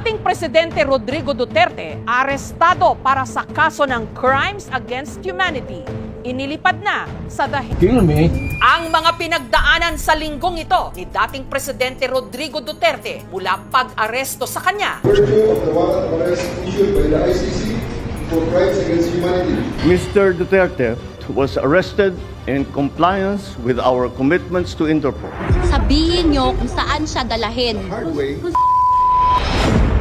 dating Presidente Rodrigo Duterte arestado para sa kaso ng Crimes Against Humanity. Inilipad na sa dahil. Ang mga pinagdaanan sa linggong ito ni dating Presidente Rodrigo Duterte mula pag-aresto sa kanya. Virtue of the warrant of arrest issued by the ICC for Crimes Against Humanity. Mr. Duterte was arrested in compliance with our commitments to Interpol. Sabihin nyo kung saan siya dalahin. Hard way.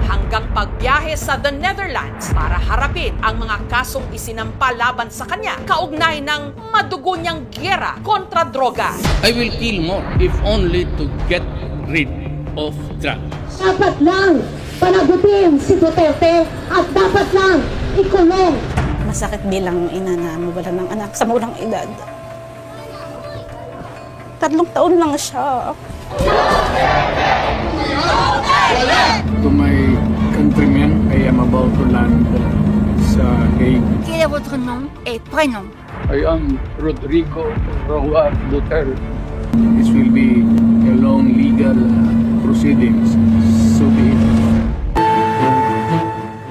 Hanggang pagbiyahe sa the Netherlands para harapin ang mga kasong isinampa laban sa kanya kaugnay ng madugo niyang giyera kontra droga. I will kill more if only to get rid of drugs. Dapat lang panagutin si Duterte at dapat lang ikulong. Masakit bilang ina na mawalan ng anak sa murang edad. 3 taon lang siya. To my countrymen, I am about to land sa Hague. Quel est votre nom et prénom? I am Rodrigo Roa Duterte. This will be a long legal proceedings. So be it.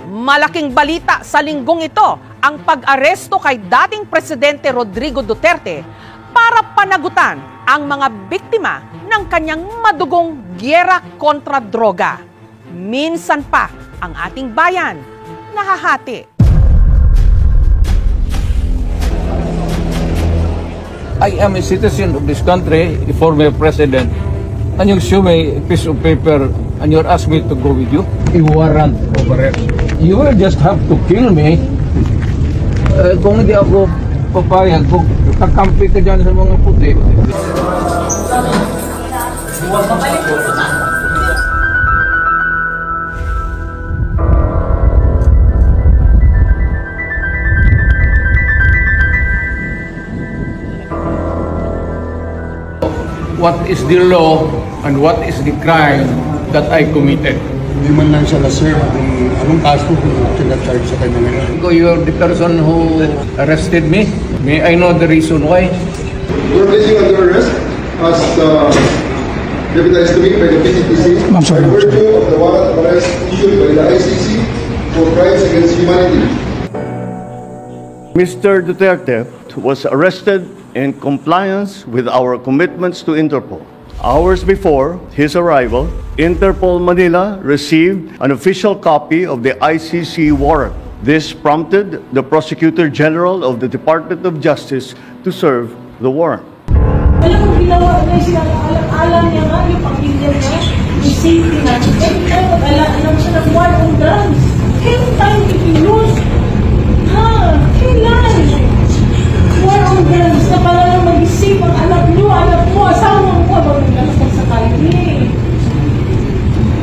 Malaking balita sa linggong ito ang pag-aresto kay dating Presidente Rodrigo Duterte para panagutan ang mga biktima ng kanyang madugong giyera kontra droga. Minsan pa ang ating bayan nahahati. I am a citizen of this country, a former president, and you show me a piece of paper and you ask me to go with you? A warrant of arrest. You will just have to kill me. Kung hindi ako papayag, kung kakampi ka dyan sa mga puti. What is the law and what is the crime that I committed? Hindi man lang siya na-serve kung anong kaso kung tina-charge sa kanya ngayon. You're the person who arrested me. May I know the reason why? You're placing under arrest as deputized to me by the PCTC by virtue of the warrant of arrest issued by the ICC for Crimes Against Humanity. Mr. Duterte was arrested in compliance with our commitments to Interpol. Hours before his arrival, Interpol Manila received an official copy of the ICC warrant. This prompted the Prosecutor General of the Department of Justice to serve the warrant. Alam mo, ginawa na siya, alam niya nga yung pamilya niya, yung safety na, kaya mag-alam siya ng war on drugs. Kailan tayo ipilos? Ha? Kailan? War on drugs na pala lang mag-isip ang anak mo, asawa mo, mag-alasal sa kalye.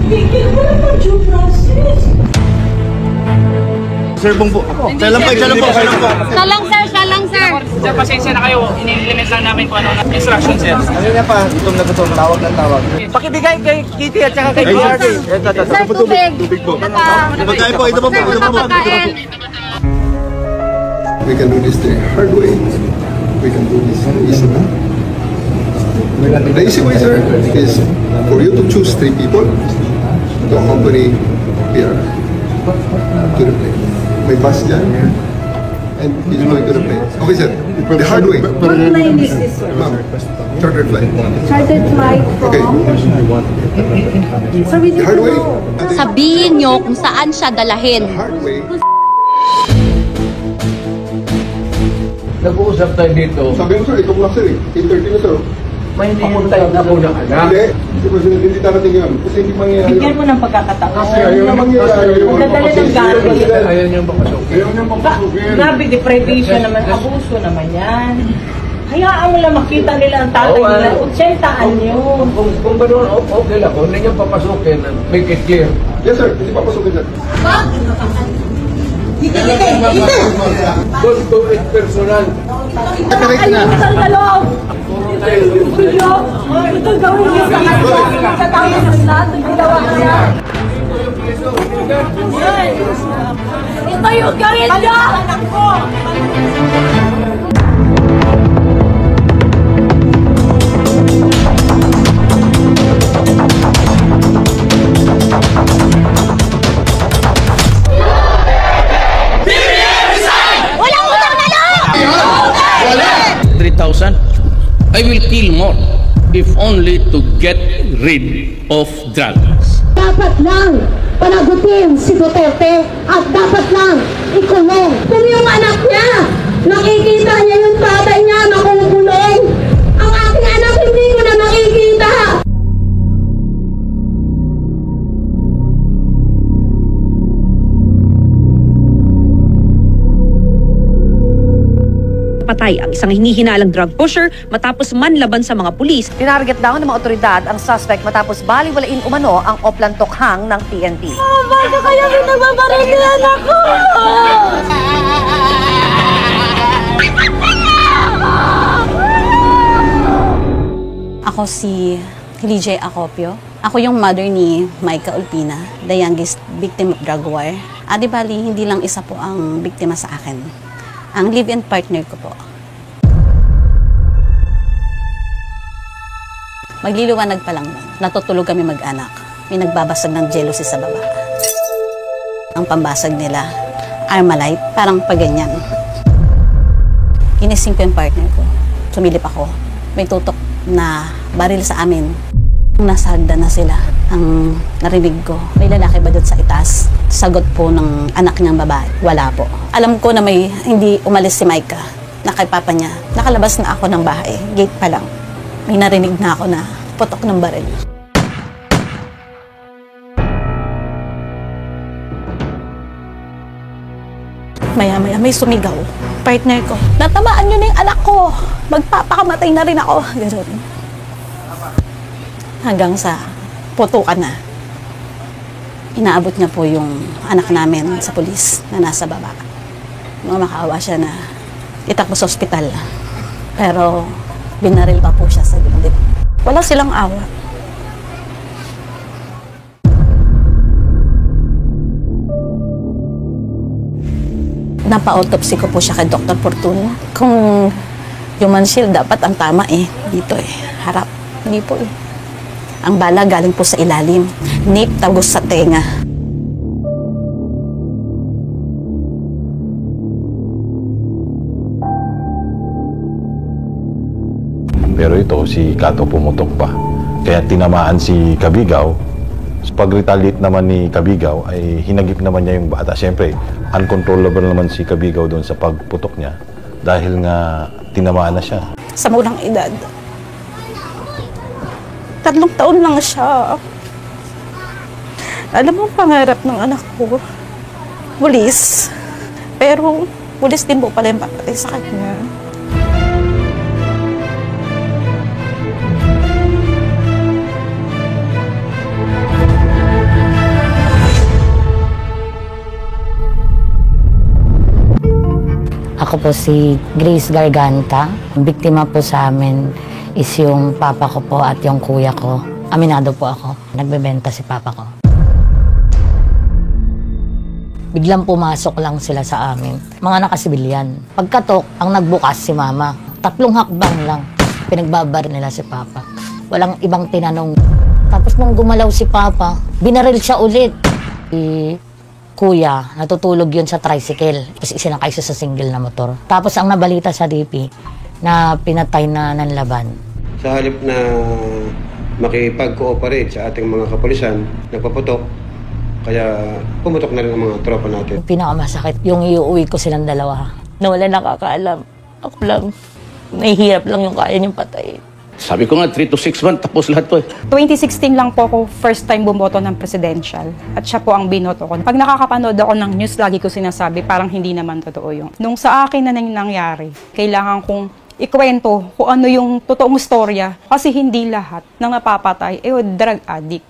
Bigyan mo lang ng due process. Sir Bongbo, siya lang po. Siya lang, sir. Sir, pasensya na kayo. Ini-implement lang namin kung ano instruction, sir. Ano na pa? Gutom na gutom. Tawag ng tawag. Pakibigay kay Kitty at saka kay PRD. Sir, tubig. Tubig po. Pagkain po. Ito po. Pagkain. We can do this the hard way. We can do this easy. The easy way, sir, is for you to choose 3 people to accompany PR to the plane. May bus dyan, and he's going to the plane. Okay, sir. The hard way. What plane is this, sir? Ma'am, chartered flight. Chartered flight from? Okay. Sir, we need The hard to way. know. Sabihin nyo kung saan siya dalahin. The hard way. Nag-uusap tayo dito. Sabi mo, sir, ito mo lang, sir. 8:30 na, sir. May hinihintay na po ng anak. Hindi, President, hindi darating yan. Kasi hindi mangyayari. Bigyan mo ng pagkakataon. Kasi ayaw na mangyayari. Magdadala ng gabi. Ayaw niyang papasukin. Ayaw niyang papasukin. Grabe, deprivation naman. Abuso naman yan. Hayaan mo lang makita nila ang tatay nila. 80 anyo. Kung gano'n, okay lang. Kung hindi niyang papasukin, make it clear. Yes, sir. Hindi papasukin, sir. Don't do it personal. Ayun sa loob. Ito gawin niyo sa kanya. Sa tao ng lahat. Ginawa niya. Ito yung gawin niyo. Anak ko. if only to get rid of drugs. Dapat lang panagutin si Duterte at dapat lang ikulong. Kung yung anak niya, nakikita niya yung tatay niya nakukulong. Ang aking anak hindi ko na nakikita. Patay ang isang hinihinalang drug pusher matapos manlaban sa mga pulis. Tinarget daw ng mga otoridad ang suspect matapos baliwalain umano ang oplantokhang ng PNP. Bakit kaya pinagbabaril ni anak ko? Ako si Lijay Acopio. Ako yung mother ni Micah Ulpina, the youngest victim of drug war. Di bali, hindi lang isa po ang biktima sa akin. Ang live-in partner ko po. Magliliwanag pa lang nun. Natutulog kami mag-anak. May nagbabasag ng jealousy sa baba. Ang pambasag nila, Armalite, parang paganyan. Ginising ko yung partner ko. Sumilip ako. May tutok na baril sa amin. Nasa hagdan na sila. Ang narinig ko, may lalaki ba doon sa itaas? Sagot po ng anak niyang babae, wala po. Alam ko na may hindi umalis si Micah, na kay papa niya. Nakalabas na ako ng bahay, gate pa lang. May narinig na ako na putok ng baril. Maya-maya may sumigaw. Partner ko, natamaan niyo na yung anak ko. Magpapakamatay na rin ako. Ganun. Hanggang sa putukan na. Inaabot niya po yung anak namin sa pulis na nasa baba. Makaawa siya na itakbo sa ospital. Pero binaril pa po siya sa dibdib. Wala silang awa. Napa-autopsy ko po siya kay Dr. Fortuna. Kung human shield, dapat ang tama dito harap. Hindi po Ang bala galing po sa ilalim. Nape tagos sa tenga. Pero ito, si Kato pumutok pa. Kaya tinamaan si Kabigaw. Sa pag-retaliate naman ni Kabigaw, ay hinagip naman niya yung bata. Siyempre, uncontrollable naman si Kabigaw doon sa pagputok niya. Dahil nga, tinamaan na siya. Sa murang edad. 3 taon lang siya. Alam mo ang pangarap ng anak ko? Pulis. Pero, pulis din po pala yung papatay sa kanya. Ako po si Grace Garganta. Biktima po sa amin is yung papa ko po at yung kuya ko. Aminado po ako. Nagbebenta si papa ko. Biglang pumasok lang sila sa amin. Mga nakasibilyan. Pagkatok, ang nagbukas si mama. 3 hakbang lang. Pinagbabar nila si papa. Walang ibang tinanong. Tapos nung gumalaw si papa, binaril siya ulit. Kuya, natutulog yun sa tricycle. Tapos isinakay siya sa single na motor. Tapos ang nabalita sa DP, na pinatay na ng laban. Sa halip na makipag-cooperate sa ating mga kapulisan, nagpaputok, kaya pumutok na rin ang mga tropa natin. Pinakamasakit, yung iuwi ko silang dalawa. Na wala nakakaalam. Ako lang, nahihirap lang yung kaya niyong patay. Sabi ko nga, 3 to 6 months, tapos lahat po 2016 lang po ako first time bumoto ng presidential. At siya po ang binoto ko. Pag nakakapanood ako ng news, lagi ko sinasabi, parang hindi naman totoo yung. Nung sa akin na nangyari, kailangan kong ikwento kung ano yung totoong storya. Kasi hindi lahat ng napapatay, drug addict.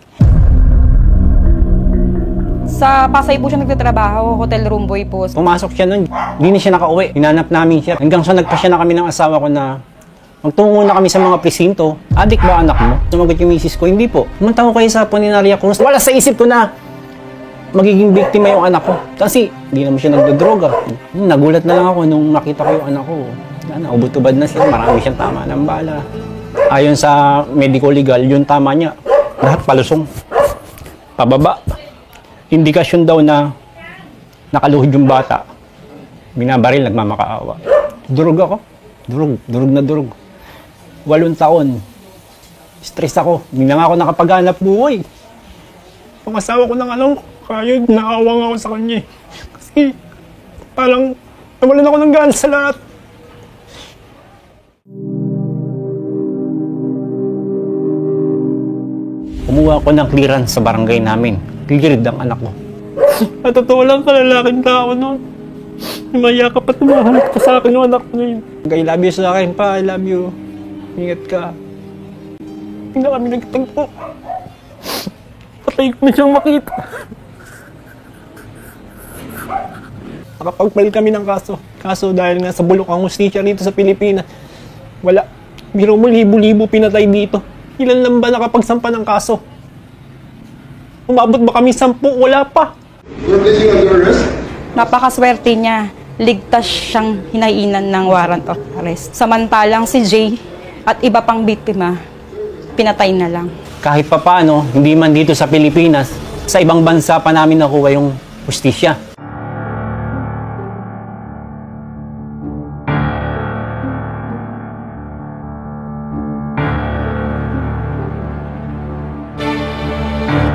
Sa Pasay po siya nagtatrabaho, hotel room boy po. Pumasok siya nun, hindi na siya nakauwi. Hinanap namin siya. Hanggang sa nagpasya na kami ng asawa ko na magtungo na kami sa mga presinto. Adik ba anak mo? Sumagot yung misis ko, hindi po. Pumunta ko kayo sa Puninarya Cruz. Wala sa isip ko na magiging biktima yung anak ko. Kasi hindi naman siya nagdodroga. Nagulat na lang ako nung nakita ko yung anak ko. Ubod-ubad na siya, marami siyang tama ng bala. Ayon sa medical legal, yung tama niya, lahat palusong. Pababa. Indikasyon daw na nakaluhod yung bata. Binabaril, nagmamakaawa. Durog ako. Durog na durog. 8 taon. Stress ako. Hindi na nga ako nakapaghanap buhay. Ang asawa ko ng kaya naawang ako sa kanya. Kasi parang nawalan ako ng gana sa lahat. Kumuha ako ng clearance sa barangay namin. Cleared ang anak ko. At totoo lang, kalalaking tao noon. Mayakap at tumahanap ka sa akin ng anak ko na yun. I love you sa akin pa, I love you. Ingat ka. Hindi na kami nagtagpo. Patay ko na siyang makita. Nakapagpalit kami ng kaso. Kaso dahil nga sa bulok ang hustisya dito sa Pilipinas. Wala. Biro mo, libo-libo pinatay dito. Ilan lang ba nakapagsampa ng kaso? Umabot ba kami 10? Wala pa. Napakaswerte niya. Ligtas siyang hinainan ng warrant of arrest. Samantalang si Jay at iba pang biktima, pinatay na lang. Kahit pa paano, hindi man dito sa Pilipinas, sa ibang bansa pa namin nakuha yung hustisya.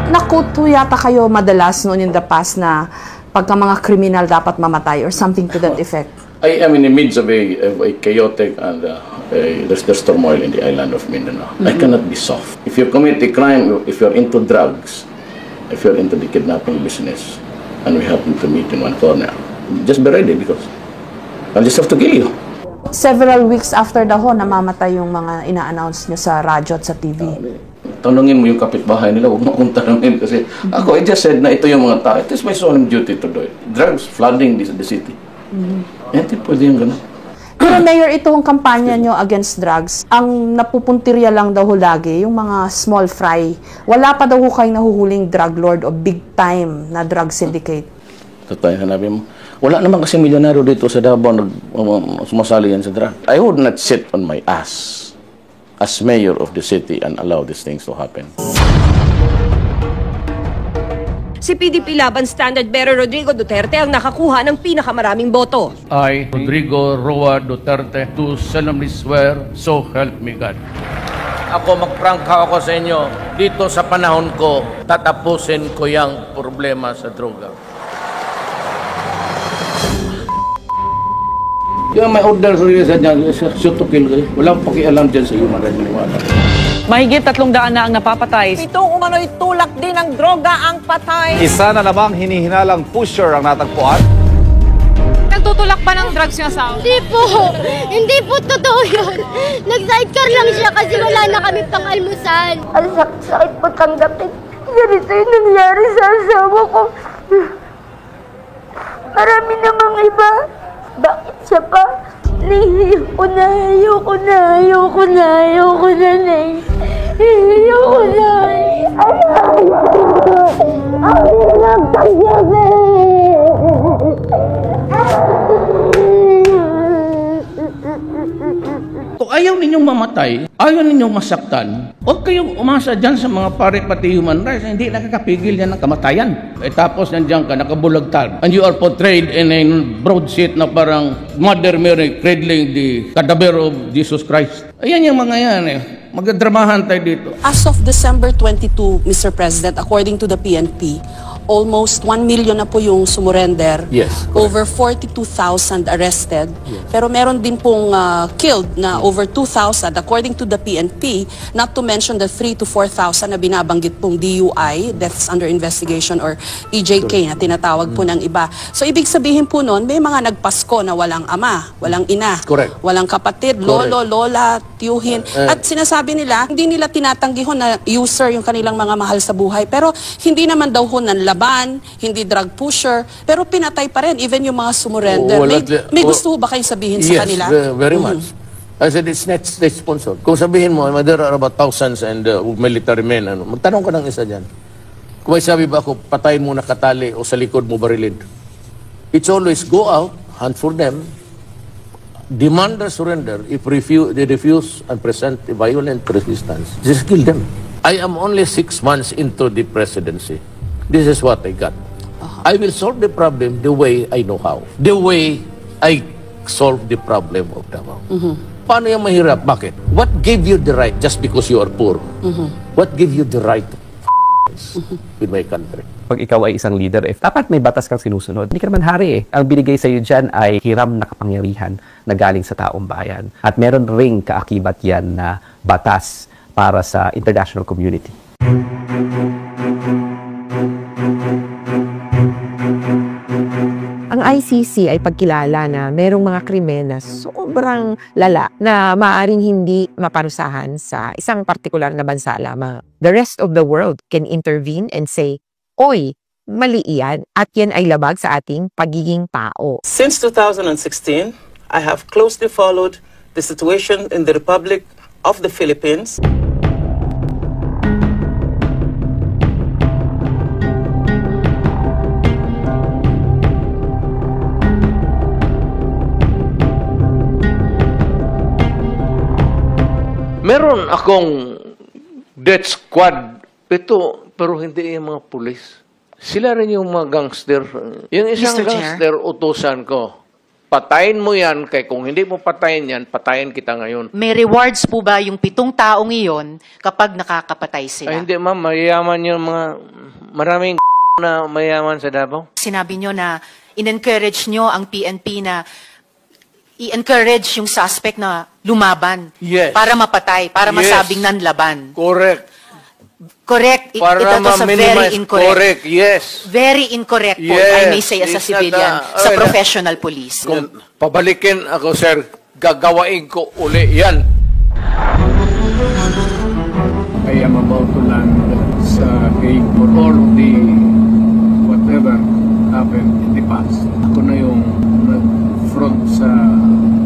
Nakuto yata kayo madalas noon in the past na pagka mga kriminal dapat mamatay or something to that effect. I am in the midst of a chaotic and there's turmoil in the island of Mindanao. I cannot be soft. If you commit a crime, if you're into drugs, if you're into the kidnapping business, and we happen to meet in one corner, just be ready because I'll just have to kill you. Several weeks after the ho, namamatay yung mga ina-announce nyo sa radyo at sa TV. Tanungin mo yung kapitbahay nila, huwag mo akong tanungin kasi ako, I just said na ito yung mga tao. It is my solemn duty to do it. Drugs flooding the city. Hindi pwede yung gano'n. Pero Mayor, itong kampanya nyo against drugs, ang napupuntirya lang daw ho lagi, yung mga small fry. Wala pa daw ho kayong nahuhuling drug lord o big time na drug syndicate. Totoo, hanapin mo. Wala naman kasi milyonaryo dito sa Davao na sumasali yan sa drug. I would not sit on my ass as mayor of the city and allow these things to happen. Si PDP Laban Standard Bearer Rodrigo Duterte ang nakakuha ng pinakamaraming boto. I, Rodrigo Roa Duterte, do solemnly swear, so help me God. Ako magprangka ako sa inyo, dito sa panahon ko, tatapusin ko yung problema sa droga. Yung may order sa dyan, shoot to kill kayo. Walang pakialam dyan sa human rights maniwala. Mahigit 300 na ang napapatay. Itong umano'y tulak din ng droga ang patay. Isa na namang hinihinalang pusher ang natagpuan. Nagtutulak ba ng drugs yung asawa? Hindi po. Hindi po totoo yun. Nag-sidecar lang siya kasi wala na kami pang almusal. Ang sakit po tanggapin. Ganito yung nangyari sa asawa ko. Marami namang iba. Bakit siya pa? Ayoko na, ayoko na, ayoko na, ayoko na, Nay. Ayoko na. Kung ayaw ninyong mamatay, ayaw ninyong masaktan, huwag kayong umasa dyan sa mga pare pati human rights. Hindi nakakapigil yan ng kamatayan. Tapos nandiyan ka, nakabulagtag. And you are portrayed in a broadsheet na parang Mother Mary cradling the cadaver of Jesus Christ. Ayan yung mga yan eh. Magdramahan tayo dito. As of December 22, Mr. President, according to the PNP, almost 1 million na po yung sumurrender. Yes. Over 42,000 arrested. Yes. Pero meron din pong killed na over 2,000 according to the PNP, not to mention the 3,000 to 4,000 na binabanggit pong DUI, deaths under investigation or EJK na tinatawag po ng iba. So ibig sabihin po noon, may mga nagpasko na walang ama, walang ina, Correct. walang kapatid, lolo, lola, tiyuhin. At sinasabi nila, hindi nila tinatanggi ho na user yung kanilang mga mahal sa buhay. Pero hindi naman daw ho nanlaban, hindi drug pusher, pero pinatay pa rin, even yung mga sumurrender. May gusto ho ba kayong sabihin sa kanila? Yes, very much. I said, it's not state-sponsored. Kung sabihin mo, there are about thousands and military men, magtanong ka ng isa dyan. Kung may sabi ba ako, patayin mo na katali o sa likod mo barilin. It's always go out, hunt for them, demand their surrender. If they refuse and present a violent resistance, just kill them. I am only 6 months into the presidency. This is what I got. I will solve the problem the way I know how. The way I solve the problem of Davao. Paano yung mahirap? Bakit? What gave you the right just because you are poor? What gave you the right to with my country? Pag ikaw ay isang leader, dapat may batas kang sinusunod. Hindi ka naman hari eh. Ang binigay sa iyo dyan ay hiram na kapangyarihan na galing sa taong bayan. At meron ring kaakibat yan na batas para sa international community. Ang ICC ay pagkilala na merong mga krimen na sobrang lala na maaaring hindi maparusahan sa isang partikular na bansa lamang. The rest of the world can intervene and say, oy, mali yan at yan ay labag sa ating pagiging tao. Since 2016, I have closely followed the situation in the Republic of the Philippines. Meron akong death squad. Pero hindi yung mga pulis. Sila rin yung mga gangster. Yung isang Mr. Chair? gangster, utusan ko. Patayin mo yan, kaya kung hindi mo patayin yan, patayin kita ngayon. May rewards po ba yung 7 taong iyon kapag nakakapatay sila? Ay, hindi ma'am, mayayaman yung mga, maraming na mayayaman sa Davao. Sinabi nyo na in-encourage nyo ang PNP na i-encourage yung suspect na lumaban. Yes. Para mapatay, para Yes. masabing nanlaban. Correct. Correct. Para Ito sa very incorrect. Correct, yes. Very incorrect po, Yes. I may say as a It's civilian, not, sa professional police. Kung pabalikin ako, sir, gagawain ko uli yan. I am about to land sa Hague for all of the whatever happened in the past. Ako na yung nag-front sa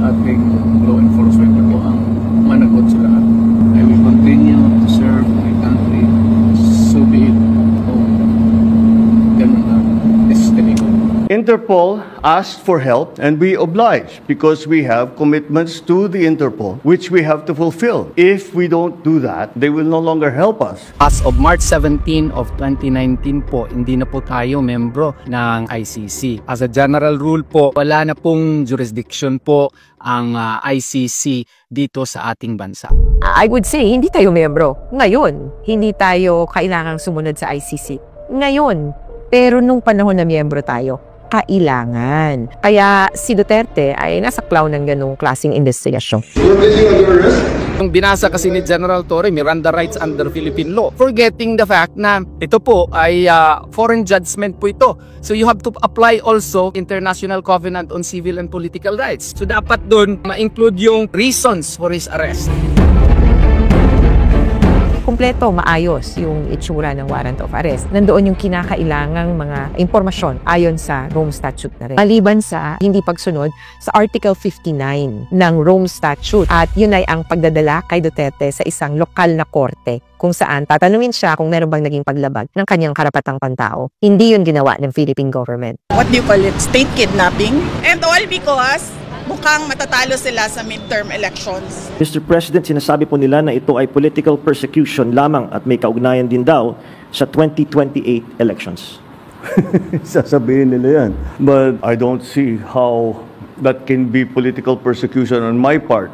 ating law enforcement. Ako ang managot sa lahat. I will continue to serve my country. So be it. Ganun ang destiny ko. Interpol asked for help and we obliged because we have commitments to the Interpol which we have to fulfill. If we don't do that, they will no longer help us. As of March 17 of 2019 po, hindi na po tayo membro ng ICC. As a general rule po, wala na pong jurisdiction po ang ICC dito sa ating bansa. I would say, hindi tayo membro. Ngayon, hindi tayo kailangang sumunod sa ICC. Ngayon, pero nung panahon na miyembro tayo, kailangan. Kaya si Duterte ay nasa clown ng ganung klaseng investigasyon. Yung binasa kasi ni General Torre, Miranda rights under Philippine law, forgetting the fact na ito po ay foreign judgment po ito. So you have to apply also International Covenant on Civil and Political Rights. So dapat dun ma-include yung reasons for his arrest. Kumpleto, maayos yung itsura ng warrant of arrest. Nandoon yung kinakailangang mga impormasyon ayon sa Rome Statute na rin. Maliban sa hindi pagsunod sa Article 59 ng Rome Statute. At yun ay ang pagdadala kay Duterte sa isang lokal na korte kung saan tatanungin siya kung meron bang naging paglabag ng kanyang karapatang pantao. Hindi yun ginawa ng Philippine government. What do you call it? State kidnapping? And all because mukhang matatalo sila sa midterm elections. Mr. President, sinasabi po nila na ito ay political persecution lamang at may kaugnayan din daw sa 2028 elections. Sasabihin nila yan. But I don't see how that can be political persecution on my part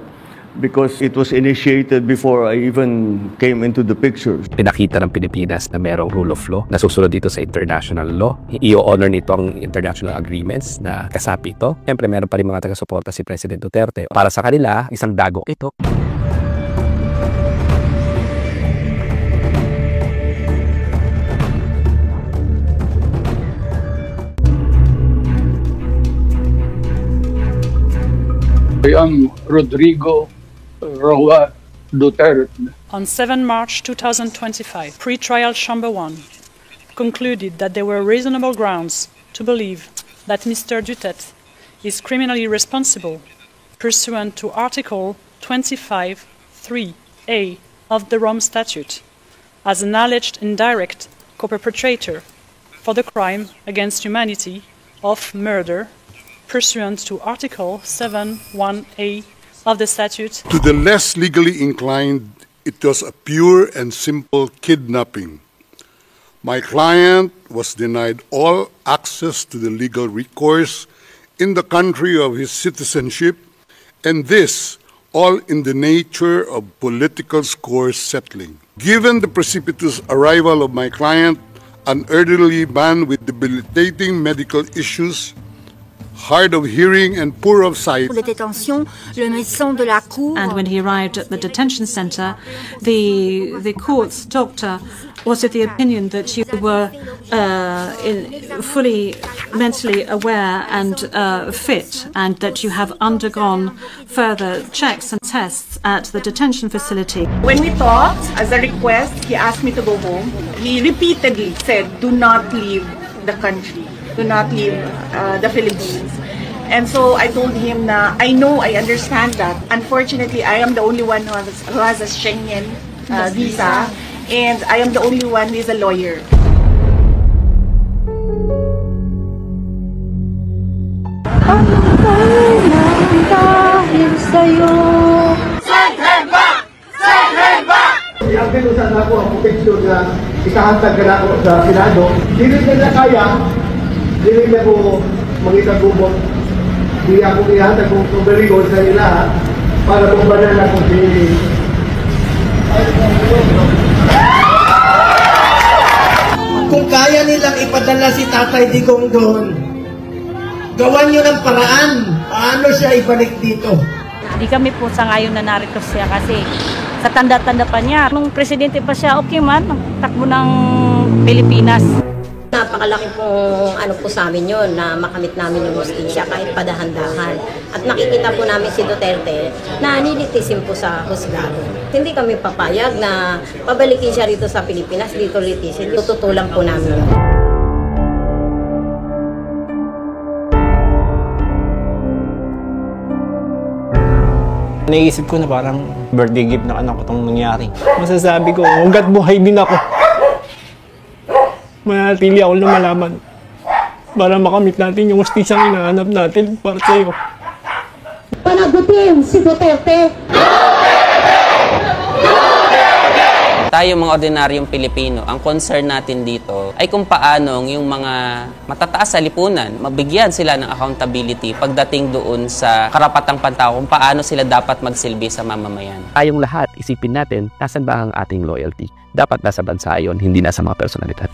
because it was initiated before I even came into the picture. Pinakita ng Pilipinas na merong rule of law na susunod dito sa international law. I-honor nito ang international agreements na kasapi ito. Siyempre, meron pa rin mga taga-suporta si President Duterte. Para sa kanila, isang dago ito. I am Rodrigo Roa Duterte. On 7 March 2025, pre-trial Chamber 1 concluded that there were reasonable grounds to believe that Mr. Duterte is criminally responsible pursuant to Article 25(3)(a) of the Rome Statute as an alleged indirect co-perpetrator for the crime against humanity of murder pursuant to Article 7(1)(a) of the statute. To the less legally inclined, it was a pure and simple kidnapping. My client was denied all access to the legal recourse in the country of his citizenship, and this all in the nature of political score settling. Given the precipitous arrival of my client, an elderly man with debilitating medical issues, hard of hearing and poor of sight. And when he arrived at the detention center, the court's doctor was of the opinion that you were fully mentally aware and fit, and that you have undergone further checks and tests at the detention facility. When we talked, as a request, he asked me to go home. He repeatedly said, do not leave the country. Do not leave the Philippines. And so I told him na, I know, I understand that. Unfortunately, I am the only one who has a Schengen visa, and I am the only one who is a lawyer. Usan ako ang proteksyon na ikahantag ka na ako sa Senado. Dili na kaya, dili na ko mangitagubot. Di ako ihantag kong pabaligon sa nila para kumbanan ako si... Kung kaya nilang ipadala si Tatay Digong doon, gawan nyo ng paraan. Paano siya ibalik dito? Di kami po sa ngayon na narito siya kasi sa tanda-tanda pa niya. Nung presidente pa siya, okay man, takbo ng Pilipinas. Napakalaki pong po sa amin yun na makamit namin yung hustisya kahit padahan-dahan. At nakikita po namin si Duterte na nilitisin po sa husgado. Hindi kami papayag na pabalikin siya rito sa Pilipinas, dito litisin. Tututulan po namin yun. Naisip ko na parang birthday gift na anak ko itong nangyari. Masasabi ko, hanggat buhay din ako. Manatili ako lumalaban para makamit natin yung hustisyang hinahanap natin para sa iyo. Panagutin si Duterte! Tayo mga ordinaryong Pilipino, ang concern natin dito ay kung paano yung mga matataas sa lipunan, mabigyan sila ng accountability pagdating doon sa karapatang pantao, kung paano sila dapat magsilbi sa mamamayan. Tayong lahat, isipin natin, nasan ba ang ating loyalty? Dapat nasa bansa yon, hindi nasa mga personalidad.